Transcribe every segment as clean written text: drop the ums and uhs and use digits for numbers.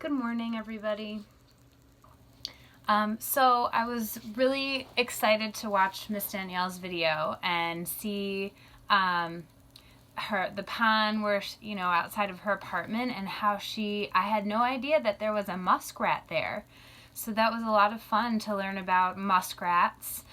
Good morning, everybody. So I was really excited to watch Miss Danielle's video and see the pond where outside of her apartment, and how I had no idea that there was a muskrat there. So that was a lot of fun to learn about muskrats,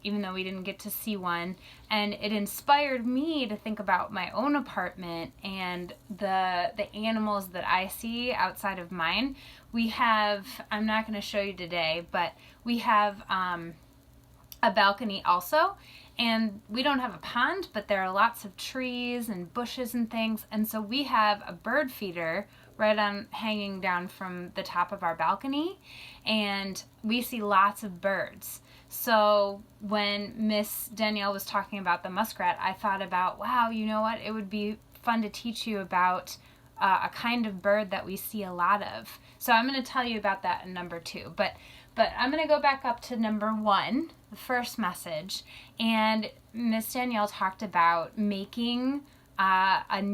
even though we didn't get to see one. And it inspired me to think about my own apartment and the animals that I see outside of mine. We have, I'm not going to show you today, but we have a balcony also. And we don't have a pond, but there are lots of trees and bushes and things. And so we have a bird feeder right on hanging down from the top of our balcony, and we see lots of birds. So when Miss Danielle was talking about the muskrat, I thought about, wow, you know what? It would be fun to teach you about a kind of bird that we see a lot of. So I'm going to tell you about that in number 2. But I'm going to go back up to number 1, the first message. And Miss Danielle talked about making some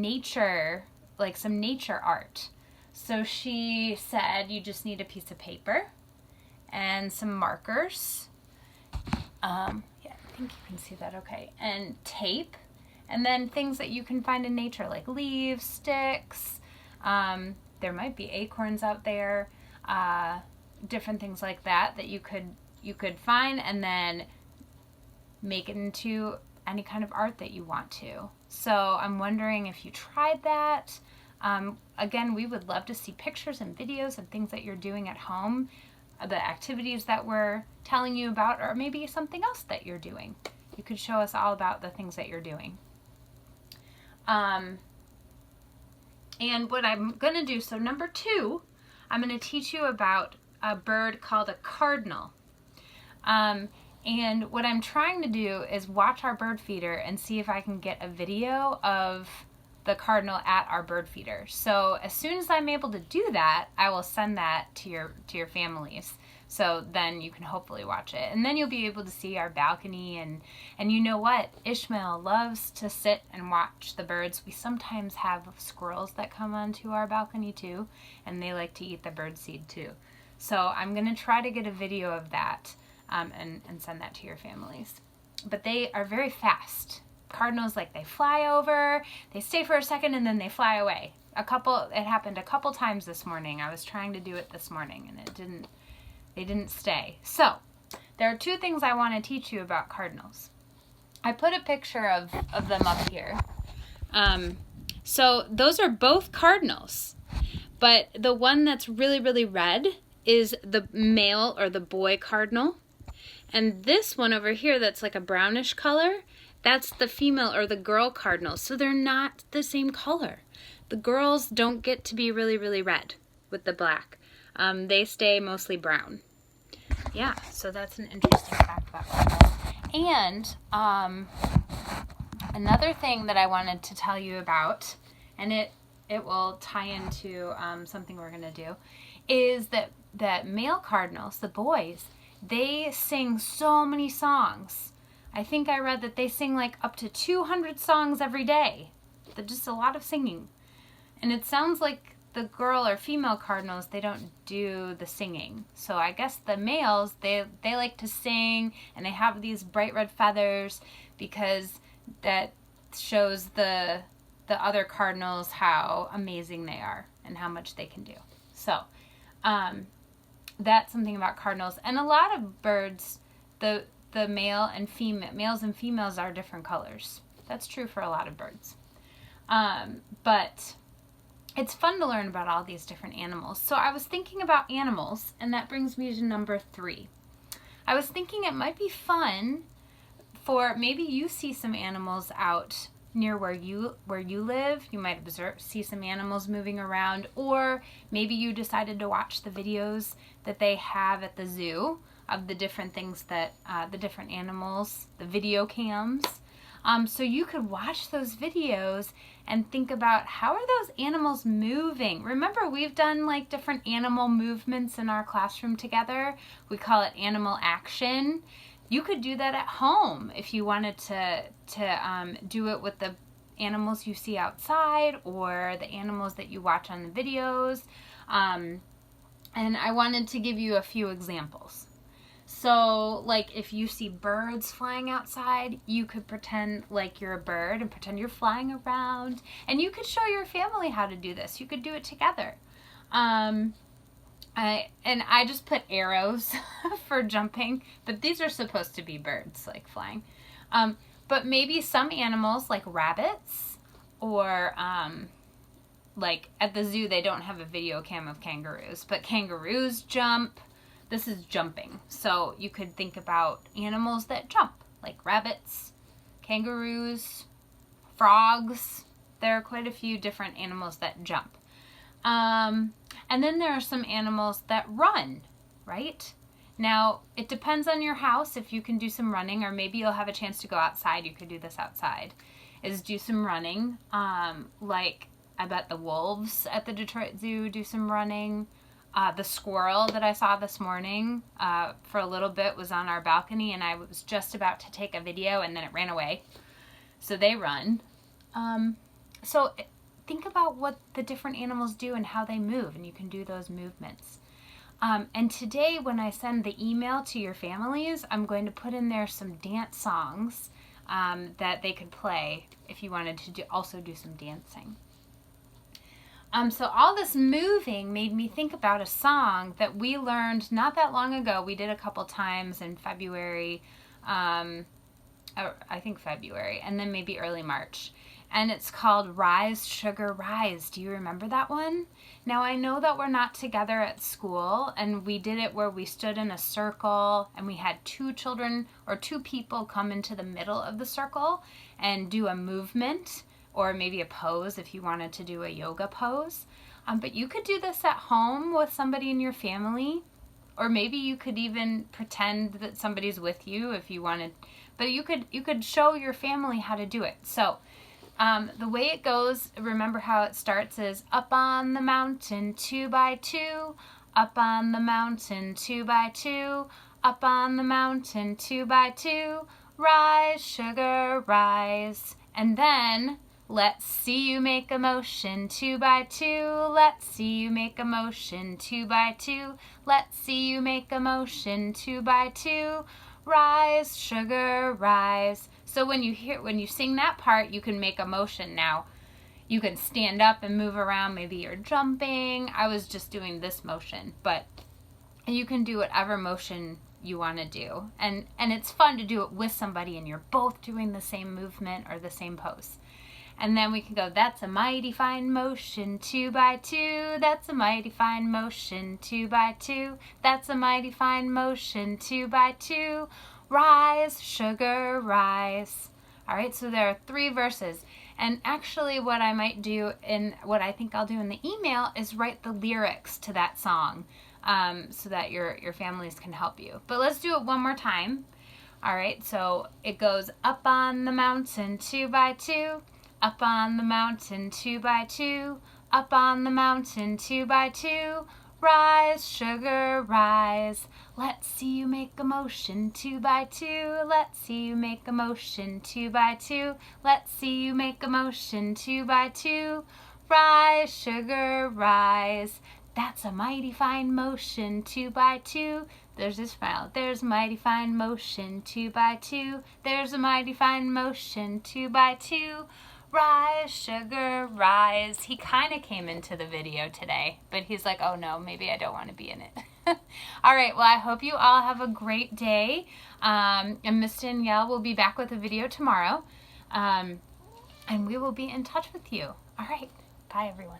nature art. So she said you just need a piece of paper and some markers. Yeah, I think you can see that okay. And tape, and then things that you can find in nature like leaves, sticks. There might be acorns out there, different things like that you could find, and then make it into any kind of art that you want to. So I'm wondering if you tried that. Again, we would love to see pictures and videos of things that you're doing at home, the activities that we're telling you about, or maybe something else that you're doing. You could show us all about the things that you're doing. And what I'm going to do, so number 2, I'm going to teach you about a bird called a cardinal. And what I'm trying to do is watch our bird feeder and see if I can get a video of the cardinal at our bird feeder. So as soon as I'm able to do that, I will send that to your families. So then you can hopefully watch it. And then you'll be able to see our balcony, and you know what? Ishmael loves to sit and watch the birds. We sometimes have squirrels that come onto our balcony too, and they like to eat the bird seed too. So I'm going to try to get a video of that and send that to your families. But they are very fast. Cardinals, they fly over, they stay for a second, and then they fly away. It happened a couple times this morning. I was trying to do it this morning, and they didn't stay. So there are 2 things I want to teach you about cardinals. I put a picture of them up here. So those are both cardinals, but the one that's really, really red is the male or the boy cardinal. And this one over here that's like a brownish color, that's the female or the girl cardinal. So they're not the same color. The girls don't get to be really, really red with the black. They stay mostly brown. Yeah, so that's an interesting fact about cardinals. And another thing that I wanted to tell you about, and it will tie into something we're going to do, is that male cardinals, the boys, they sing so many songs. I think I read that they sing up to 200 songs every day. They're just a lot of singing. And it sounds like the girl or female cardinals, they don't do the singing. So I guess the males, they like to sing, and they have these bright red feathers because that shows the other cardinals how amazing they are and how much they can do. So that's something about cardinals. And a lot of birds, the males and females are different colors. That's true for a lot of birds. But it's fun to learn about all these different animals. So I was thinking about animals, and that brings me to number 3. I was thinking it might be fun for maybe you see some animals out near where you live. You might see some animals moving around, or maybe you decided to watch the videos that they have at the zoo of the different things that the different animals, the video cams. So you could watch those videos and think about, how are those animals moving? Remember, we've done different animal movements in our classroom together. We call it animal action. You could do that at home if you wanted to do it with animals you see outside or the animals that you watch on the videos. And I wanted to give you a few examples. So, like, if you see birds flying outside, you could pretend like you're a bird and pretend you're flying around. And you could show your family how to do this. You could do it together. I just put arrows for jumping, but these are supposed to be birds, like flying. But maybe some animals, like rabbits, or like at the zoo, they don't have a video cam of kangaroos, but kangaroos jump. This is jumping. So you could think about animals that jump, like rabbits, kangaroos, frogs. There are quite a few different animals that jump. And then there are some animals that run, right? Now, it depends on your house if you can do some running, or maybe you'll have a chance to go outside. You could do this outside, is do some running. Like, I bet the wolves at the Detroit Zoo do some running. The squirrel that I saw this morning for a little bit was on our balcony, and I was just about to take a video, and then it ran away. So they run. So think about what the different animals do and how they move, and you can do those movements. And today, when I send the email to your families, I'm going to put in there some dance songs that they could play if you wanted to also do some dancing. So all this moving made me think about a song that we learned not that long ago. We did a couple times in February, I think February, and then maybe early March. And it's called Rise, Sugar, Rise. Do you remember that one? Now, I know that we're not together at school, and we did it where we stood in a circle, and we had two children or two people come into the middle of the circle and do a movement, or maybe a pose if you wanted to do a yoga pose. But you could do this at home with somebody in your family, or maybe you could even pretend that somebody's with you if you wanted. But you could show your family how to do it. So the way it goes, remember how it starts is up on the mountain 2 by 2, up on the mountain 2 by 2, up on the mountain 2 by 2, rise, sugar, rise. And then let's see you make a motion 2 by 2. Let's see you make a motion 2 by 2. Let's see you make a motion 2 by 2. Rise, sugar, rise. So when you sing that part, you can make a motion. Now, you can stand up and move around. Maybe you're jumping. I was just doing this motion, but you can do whatever motion you want to do. And it's fun to do it with somebody and you're both doing the same movement or the same pose. And then we can go, that's a mighty fine motion 2 by 2. That's a mighty fine motion 2 by 2. That's a mighty fine motion 2 by 2. Rise, sugar, rise. All right, so there are 3 verses. And actually what I might do, and what I think I'll do in the email, is write the lyrics to that song so that your families can help you. But let's do it one more time. All right, so it goes up on the mountain 2 by 2. Up on the mountain 2 by 2. Up on the mountain 2 by 2. Rise, sugar, rise. Let's see you make a motion 2 by 2. Let's see you make a motion 2 by 2. Let's see you make a motion 2 by 2. Rise, sugar, rise. That's a mighty fine motion 2 by 2. There's a smile. There's a mighty fine motion 2 by 2. There's a mighty fine motion 2 by 2. Rise, sugar, rise. He kind of came into the video today, but he's like, oh no, maybe I don't want to be in it. All right, well, I hope you all have a great day. And Miss Danielle will be back with a video tomorrow. And we will be in touch with you. All right, bye everyone.